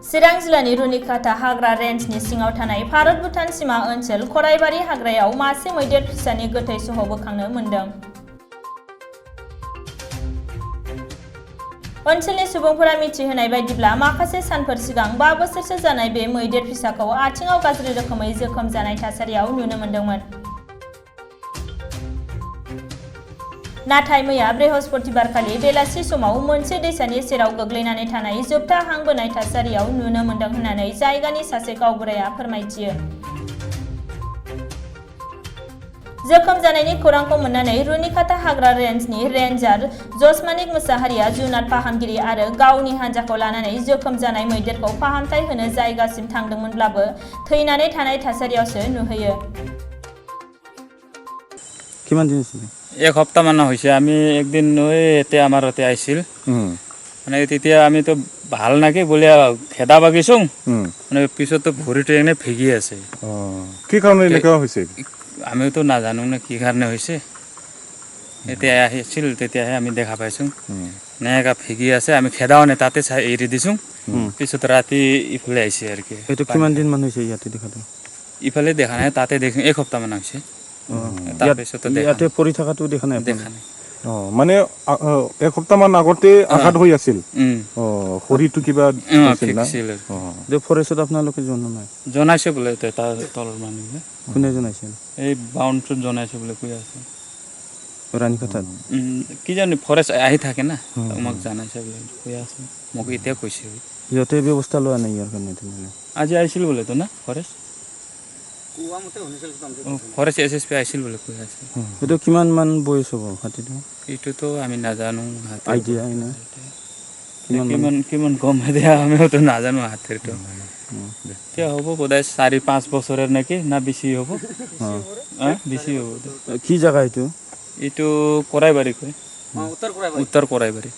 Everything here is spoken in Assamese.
चिरां जिल्लानि रुनिकाटा हाग्रा रेन्जनि सिङाव थानाय भारत भुटान सीमा ओनसोल खराइबारि हाग्रायाव मासे मैदेर फिसानि गोथै सह बोखांनो मोन्दों। ओनसोलनि सुबुंफोरा मिथिहोनाय बायदिब्ला माखासे सानफोर सिगां 5 बोसोरसो जानाय बे मैदेर फिसाखौ आथिङाव गाज्रि रोखोमै जोखोम जानाय थासारियाव नुनो मोन्दोंमोन। नाथाय मैया बृहस्पतिबारखालि बेलासि समाव मोनसे दैसानि सेराव गोग्लैनानै थानाय जोबथा हां बोनाय थासारियाव नुनो मोन्दों होननानै जायगानि सासे गावबुराया फोरमायथियो। जोखोम जानायनि खौरांखौ मोननानै रुनिकाटा हाग्रा रेन्जनि रेन्जार जसमानिक मुसाहारिया जुनार फाहामगिरि आरो गावनि हानजाखौ लानानै जोखोम जानाय मैदेरखौ फाहामथाय होनो जायगासिम थांदोंमोनब्लाबो थैनानै थानाय थासारियावसो नुहैयो। কিমান দিন আছিল? এক সপ্তাহ মান হৈছে। আমি একদিন এতিয়া আমাৰ ইয়াতে আহিছিল মানে তেতিয়া আমিতো ভাল নাকি বলে খেদা বাগিছোঁ মানে পিছতো ভৰিটো এনে ভেগি আছে। কি কাৰণে এনেকুৱা হৈছে? আমিওতো নাজানো না কি কাৰণে হৈছে। এতিয়া আহিছিল তেতিয়াহে আমি দেখা পাইছোঁ এনেকুৱা ভেগি আছে। আমি খেদাও নাই, তাতে চাই এৰি দিছোঁ। পিছত ৰাতি ইফালে আহিছে আৰু কি। এইটো কিমান দিন মান হৈছে ইয়াতে দেখাটো? ইফালে দেখা নাই, তাতে দেখি এক সপ্তাহ মান হৈছে। ইয়াতে পৰি থকাটো দেখা নাই? দেখা নাই। মানে এক সপ্তাহমান আগতে আঘাত হৈ আছিল। শৰীৰটো কিবা ফৰেষ্টত আপোনালোকে জনোৱা নাই? জনাইছে বোলে তাৰ তলৰ মানুহে। কোনে জনাইছিল? এই বাউণ্ডাৰীত জনাইছে বোলে কৈ আছে ৰাণীখাটাত। কি জানি ফৰেষ্ট আহি থাকে না, আমাক জনাইছে বোলে কৈ আছে। মোক এতিয়া কৈছে সিহঁতে ব্যৱস্থা লোৱা নাই ইয়াৰ কাৰণে? আজি আহিছিল বোলেতো না ফৰেষ্ট? ফৰেষ্ট SSP আহিছিল বোলে কৈ আছে। এইটো কিমান মান বয়স হ'ব হাতীটো? এইটোতো আমি নাজানো। আইডিয়া কিমান কম এতিয়া আমিওতো নাজানো হাতীৰটো। এতিয়া হ'ব বোধহয় 4-5 বছৰৰ নেকি, না বেছি হ'ব? বেছি হ'ব। কি জেগা এইটো? এইটো কৰাইবাৰী কয়, উত্তৰ কৰাইবাৰী।